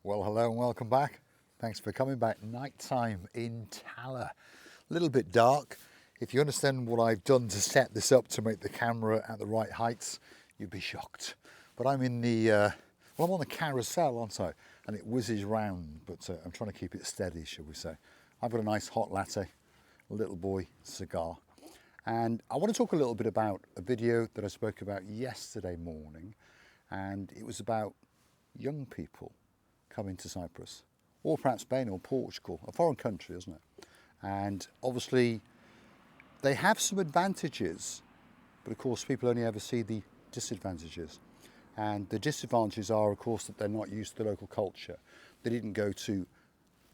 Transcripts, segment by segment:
Well, hello and welcome back. Thanks for coming back. Nighttime in Tala. A little bit dark. If you understand what I've done to set this up to make the camera at the right heights, you'd be shocked. But I'm in I'm on the carousel, aren't I? And it whizzes round, but I'm trying to keep it steady, shall we say. I've got a nice hot latte, a little boy cigar. And I want to talk a little bit about a video that I spoke about yesterday morning. And it was about young people coming to Cyprus, or perhaps Spain or Portugal, a foreign country, isn't it? And obviously they have some advantages, but of course people only ever see the disadvantages. And the disadvantages are, of course, that they're not used to the local culture. They didn't go to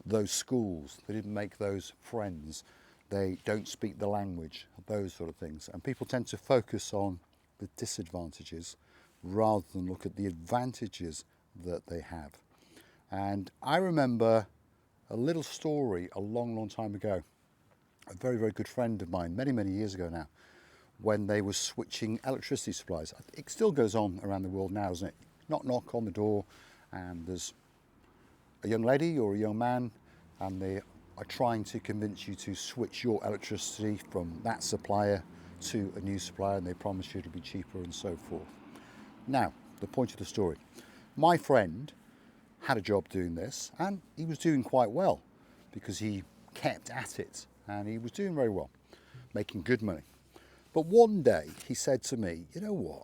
those schools, they didn't make those friends, they don't speak the language, those sort of things. And people tend to focus on the disadvantages rather than look at the advantages that they have. And I remember a little story a long time ago. A very good friend of mine, many years ago now, when they were switching electricity supplies. It still goes on around the world now, doesn't it? Knock on the door, and there's a young lady or a young man, and they are trying to convince you to switch your electricity from that supplier to a new supplier, and they promise you it'll be cheaper and so forth. Now, the point of the story. My friend had a job doing this, and he was doing quite well because he kept at it, and he was doing very well, making good money. But one day he said to me, you know what,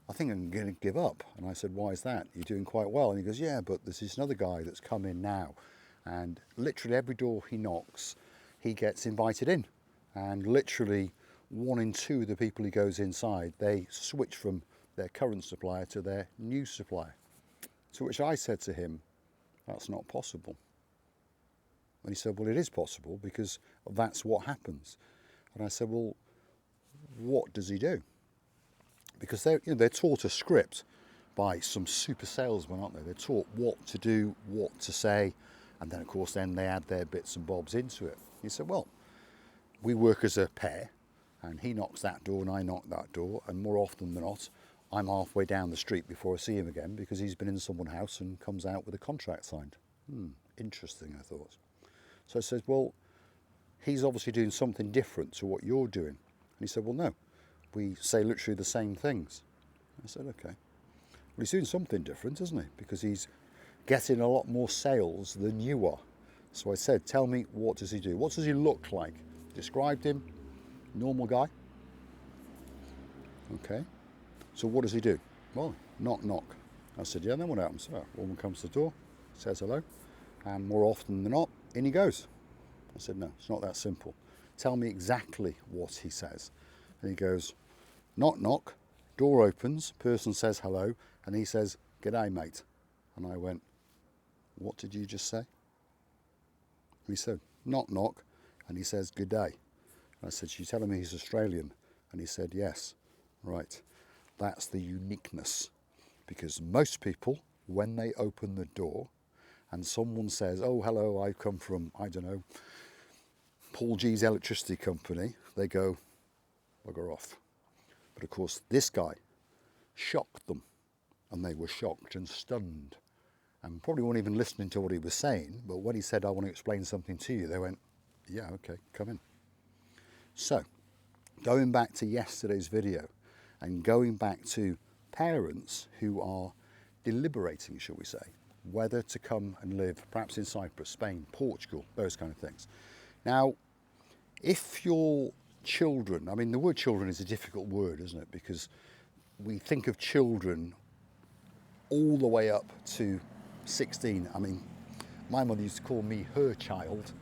I think I'm going to give up. And I said, why is that? You're doing quite well. And he goes, yeah, but there's this another guy that's come in now, and literally every door he knocks, he gets invited in, and literally 1 in 2 of the people he goes inside, they switch from their current supplier to their new supplier. To which I said to him, that's not possible. And he said, well, it is possible because that's what happens. And I said, well, what does he do? Because they're taught a script by some super salesmen, aren't they? They're taught what to do, what to say, and then, of course, then they add their bits and bobs into it. He said, well, we work as a pair, and he knocks that door and I knock that door, and more often than not, I'm halfway down the street before I see him again because he's been in someone's house and comes out with a contract signed. Interesting, I thought. So I said, well, he's obviously doing something different to what you're doing. And he said, well, no, we say literally the same things. I said, okay. Well, he's doing something different, isn't he? Because he's getting a lot more sales than you are. So I said, tell me, what does he do? What does he look like? Described him, normal guy. Okay. So what does he do? Well, knock. I said, yeah, then what happens? Well, a woman comes to the door, says hello, and more often than not, in he goes. I said, no, it's not that simple. Tell me exactly what he says. And he goes, knock, door opens, person says hello, and he says, g'day, mate. And I went, what did you just say? And he said, knock, and he says, g'day. And I said, she's telling me he's Australian? And he said, yes. Right. That's the uniqueness, because most people, when they open the door and someone says, oh, hello, I come from, I don't know, Paul G's electricity company, they go, bugger off. But of course, this guy shocked them, and they were shocked and stunned and probably weren't even listening to what he was saying. But when he said, I want to explain something to you, they went, yeah, okay, come in. So going back to yesterday's video, and going back to parents who are deliberating, shall we say, whether to come and live perhaps in Cyprus, Spain, Portugal, those kind of things. Now, if your children, I mean, the word children is a difficult word, isn't it? Because we think of children all the way up to 16. I mean, my mother used to call me her child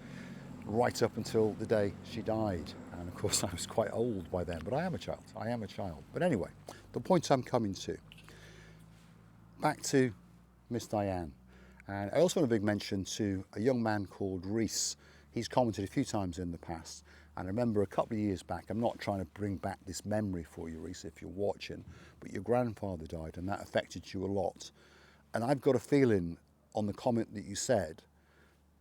right up until the day she died. And of course I was quite old by then, but I am a child. But anyway, the point I'm coming to, back to Miss Diane. And I also want a big mention to a young man called Reese. He's commented a few times in the past. And I remember a couple of years back, I'm not trying to bring back this memory for you, Reese, if you're watching, but your grandfather died and that affected you a lot. And I've got a feeling on the comment that you said,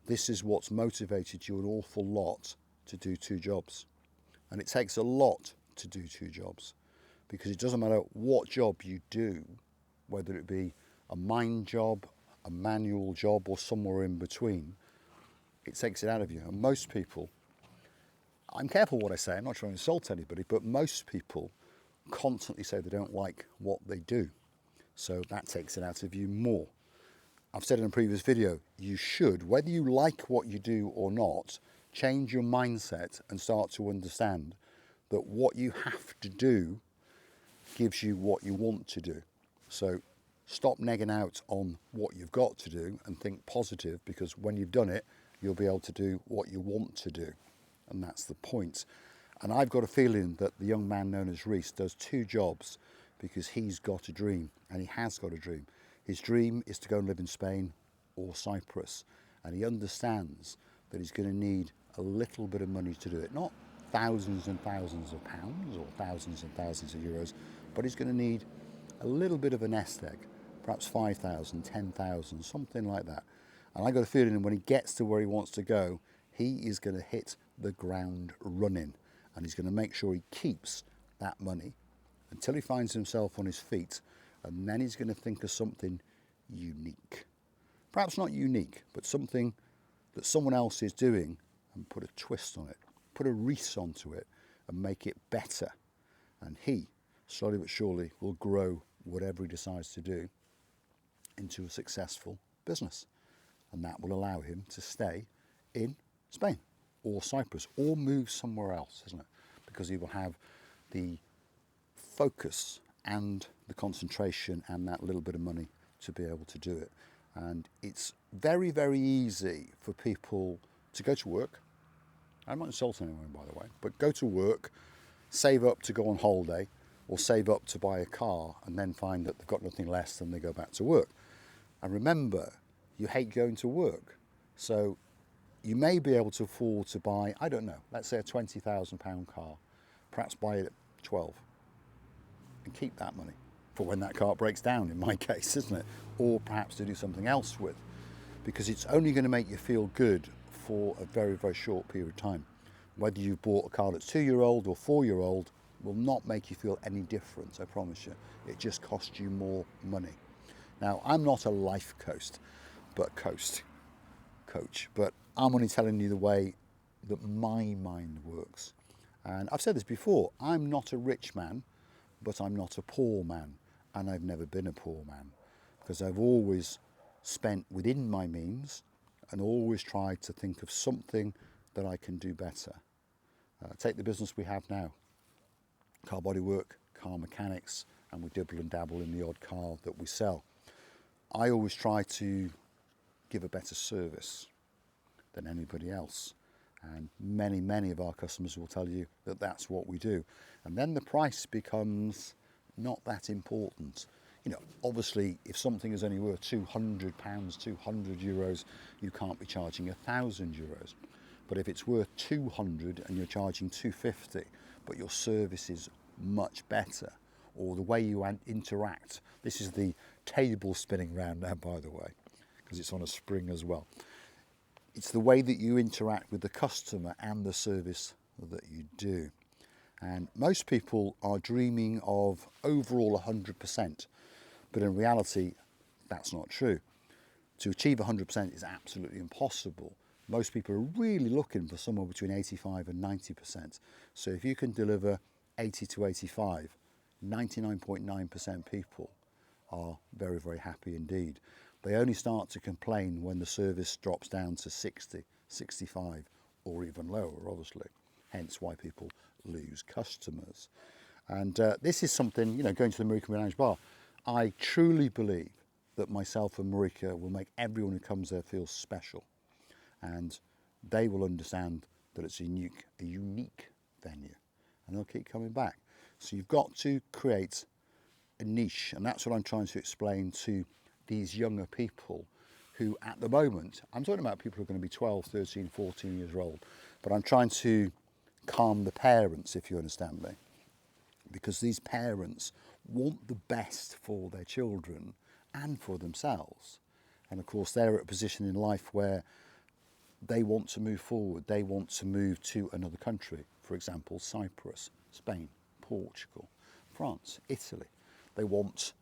this is what's motivated you an awful lot to do 2 jobs. And it takes a lot to do 2 jobs, because it doesn't matter what job you do, whether it be a mine job, a manual job, or somewhere in between, it takes it out of you. And most people, I'm careful what I say, I'm not trying to insult anybody, but most people constantly say they don't like what they do. So that takes it out of you more. I've said in a previous video, you should, whether you like what you do or not, change your mindset and start to understand that what you have to do gives you what you want to do. So stop negging out on what you've got to do and think positive, because when you've done it, you'll be able to do what you want to do. And that's the point. And I've got a feeling that the young man known as Reese does 2 jobs because he's got a dream, and he has got a dream. His dream is to go and live in Spain or Cyprus. And he understands that he's going to need a little bit of money to do it. Not thousands and thousands of pounds or thousands and thousands of euros, but he's going to need a little bit of a nest egg, perhaps 5,000, 10,000, something like that. And I got a feeling when he gets to where he wants to go, he is going to hit the ground running, and he's going to make sure he keeps that money until he finds himself on his feet, and then he's going to think of something unique. Perhaps not unique, but something that someone else is doing, and put a twist on it, put a Reese onto it, and make it better. And he, slowly but surely, will grow whatever he decides to do into a successful business. And that will allow him to stay in Spain or Cyprus or move somewhere else, isn't it? Because he will have the focus and the concentration and that little bit of money to be able to do it. And it's very, very easy for people to go to work. I'm not insulting anyone, by the way, but go to work, save up to go on holiday, or save up to buy a car, and then find that they've got nothing less than they go back to work. And remember, you hate going to work. So you may be able to afford to buy, I don't know, let's say a £20,000 car, perhaps buy it at 12 and keep that money for when that car breaks down, in my case, isn't it? Or perhaps to do something else with, because it's only going to make you feel good for a very, very short period of time. Whether you've bought a car that's 2-year-old or 4-year-old will not make you feel any different, I promise you. It just costs you more money. Now, I'm not a life coach, but I'm only telling you the way that my mind works. And I've said this before, I'm not a rich man, but I'm not a poor man. And I've never been a poor man, because I've always spent within my means and always tried to think of something that I can do better. Take the business we have now, car bodywork, car mechanics, and we dibble and dabble in the odd car that we sell. I always try to give a better service than anybody else. And many, many of our customers will tell you that that's what we do. And then the price becomes not that important. You know, obviously, if something is only worth £200, €200, you can't be charging €1,000. But if it's worth 200 and you're charging 250, but your service is much better, or the way you interact, this is the table spinning round now, by the way, because it's on a spring as well. It's the way that you interact with the customer and the service that you do. And most people are dreaming of overall 100%, but in reality, that's not true. To achieve 100% is absolutely impossible. Most people are really looking for somewhere between 85 and 90%. So if you can deliver 80 to 85, 99.9% people are very, very happy indeed. They only start to complain when the service drops down to 60, 65, or even lower, obviously. Hence why people lose customers. And this is something, you know, going to the Marika Lounge Bar, I truly believe that myself and Marika will make everyone who comes there feel special. And they will understand that it's a unique venue, and they'll keep coming back. So you've got to create a niche, and that's what I'm trying to explain to these younger people who at the moment, I'm talking about people who are going to be 12, 13, 14 years old, but I'm trying to calm the parents, if you understand me, because these parents want the best for their children and for themselves. And of course, they're at a position in life where they want to move forward. They want to move to another country, for example, Cyprus, Spain, Portugal, France, Italy. They want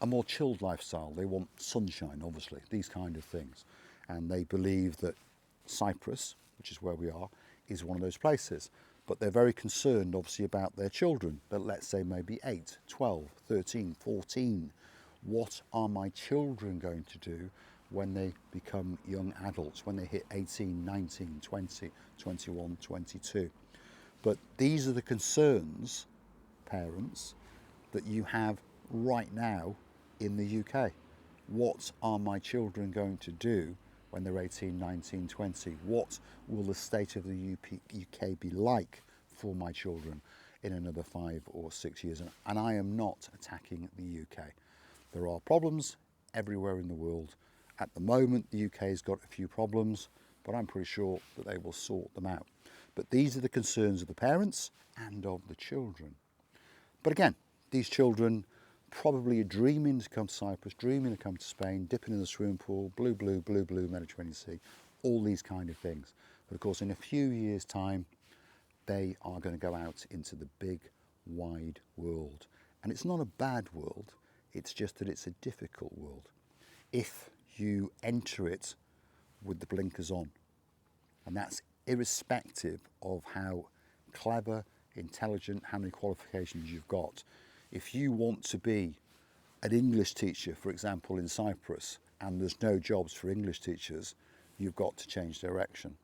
a more chilled lifestyle. They want sunshine, obviously, these kind of things. And they believe that Cyprus, which is where we are, is one of those places. But they're very concerned, obviously, about their children, that let's say maybe 8, 12, 13, 14. What are my children going to do when they become young adults, when they hit 18, 19, 20, 21, 22? But these are the concerns, parents, that you have right now in the UK. What are my children going to do when they're 18, 19, 20? What will the state of the UK be like for my children in another 5 or 6 years? And I am not attacking the UK. There are problems everywhere in the world. At the moment, the UK has got a few problems, but I'm pretty sure that they will sort them out. But these are the concerns of the parents and of the children. But again, these children probably are dreaming to come to Cyprus, dreaming to come to Spain, dipping in the swimming pool, blue, Mediterranean Sea, all these kind of things. But of course, in a few years' time, they are going to go out into the big, wide world. And it's not a bad world, it's just that it's a difficult world if you enter it with the blinkers on. And that's irrespective of how clever, intelligent, how many qualifications you've got. If you want to be an English teacher, for example, in Cyprus, and there's no jobs for English teachers, you've got to change direction.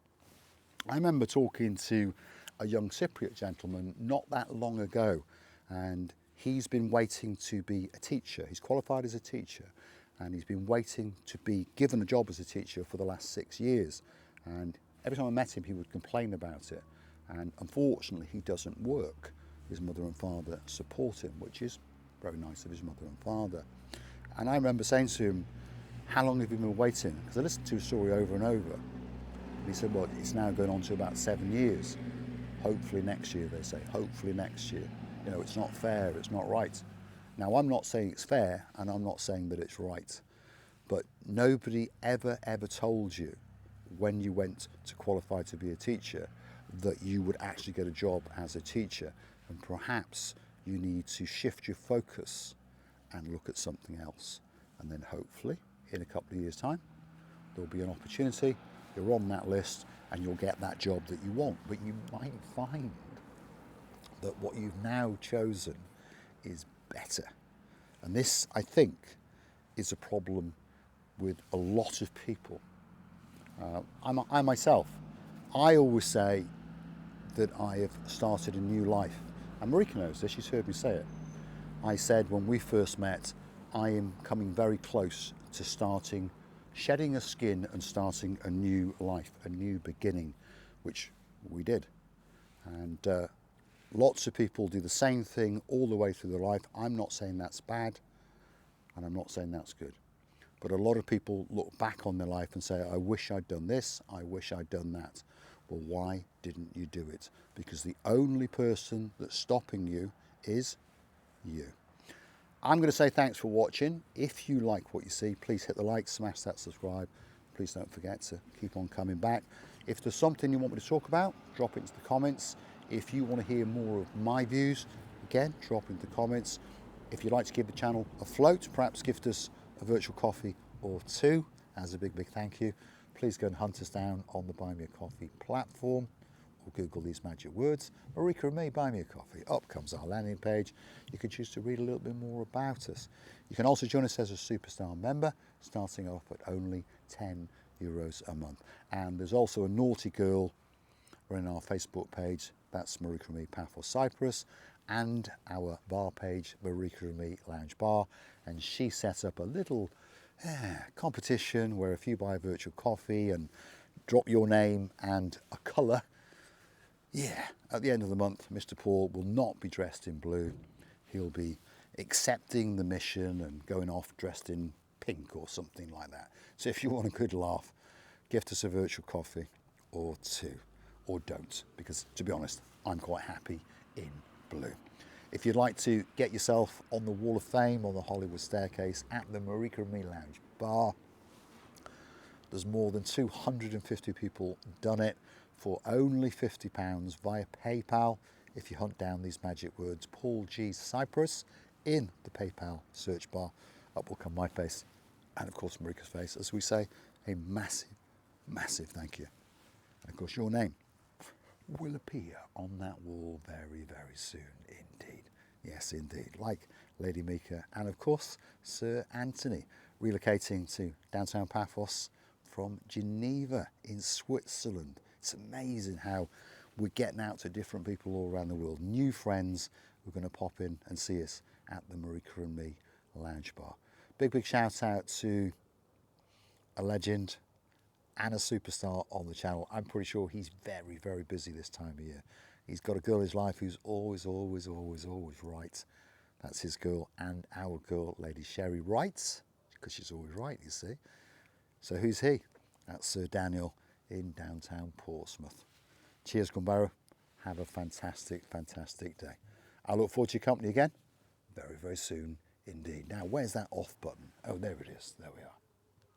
I remember talking to a young Cypriot gentleman not that long ago, and he's been waiting to be a teacher. He's qualified as a teacher, and he's been waiting to be given a job as a teacher for the last 6 years. And every time I met him, he would complain about it. And unfortunately, he doesn't work. His mother and father support him, which is very nice of his mother and father. And I remember saying to him, how long have you been waiting? Because I listened to his story over and over. And he said, well, it's now going on to about 7 years. Hopefully next year, they say. Hopefully next year. You know, it's not fair, it's not right. Now, I'm not saying it's fair, and I'm not saying that it's right. But nobody ever told you when you went to qualify to be a teacher that you would actually get a job as a teacher. And perhaps you need to shift your focus and look at something else. And then hopefully, in a couple of years' time, there'll be an opportunity, you're on that list, and you'll get that job that you want. But you might find that what you've now chosen is better. And this, I think, is a problem with a lot of people. I myself, I always say that I have started a new life. And Marika knows this, she's heard me say it. I said when we first met, I am coming very close to shedding a skin and starting a new life, a new beginning, which we did. And lots of people do the same thing all the way through their life. I'm not saying that's bad, and I'm not saying that's good. But a lot of people look back on their life and say, I wish I'd done this, I wish I'd done that. Well, why didn't you do it? Because the only person that's stopping you is you. I'm going to say thanks for watching. If you like what you see, please hit the like, smash that subscribe. Please don't forget to keep on coming back. If there's something you want me to talk about, drop it into the comments. If you want to hear more of my views, again, drop into the comments. If you'd like to give the channel a float, perhaps gift us a virtual coffee or two as a big thank you, please go and hunt us down on the Buy Me a Coffee platform, or Google these magic words, Marika and me, Buy Me a Coffee. Up comes our landing page. You can choose to read a little bit more about us. You can also join us as a Superstar member, starting off at only €10 a month. And there's also a naughty girl in our Facebook page, that's Marika and me, Paphos Cyprus, and our bar page, Marika and me Lounge Bar. And she sets up a little competition where if you buy a virtual coffee and drop your name and a colour, at the end of the month, Mr. Paul will not be dressed in blue. He'll be accepting the mission and going off dressed in pink or something like that. So if you want a good laugh, gift us a virtual coffee or two, or don't, because to be honest, I'm quite happy in blue. If you'd like to get yourself on the Wall of Fame on the Hollywood staircase at the Marika and Me Lounge Bar, there's more than 250 people done it for only £50 via PayPal. If you hunt down these magic words, Paul G Cyprus, in the PayPal search bar, up will come my face, and of course Marika's face, as we say a massive, massive thank you. And of course your name will appear on that wall very, very soon indeed. Yes, indeed. Like Lady Mika and of course Sir Anthony, relocating to downtown Paphos from Geneva in Switzerland. It's amazing how we're getting out to different people all around the world. New friends who are going to pop in and see us at the Marika and Me Lounge Bar. Big, big shout out to a legend and a superstar on the channel. I'm pretty sure he's very, very busy this time of year. He's got a girl in his life who's always, always, always, always right. That's his girl and our girl, Lady Sherry Wright, because she's always right, you see. So who's he? That's Sir Daniel in downtown Portsmouth. Cheers, Gumbaro. Have a fantastic, fantastic day. I look forward to your company again very, very soon indeed. Now, where's that off button? Oh, there it is. There we are.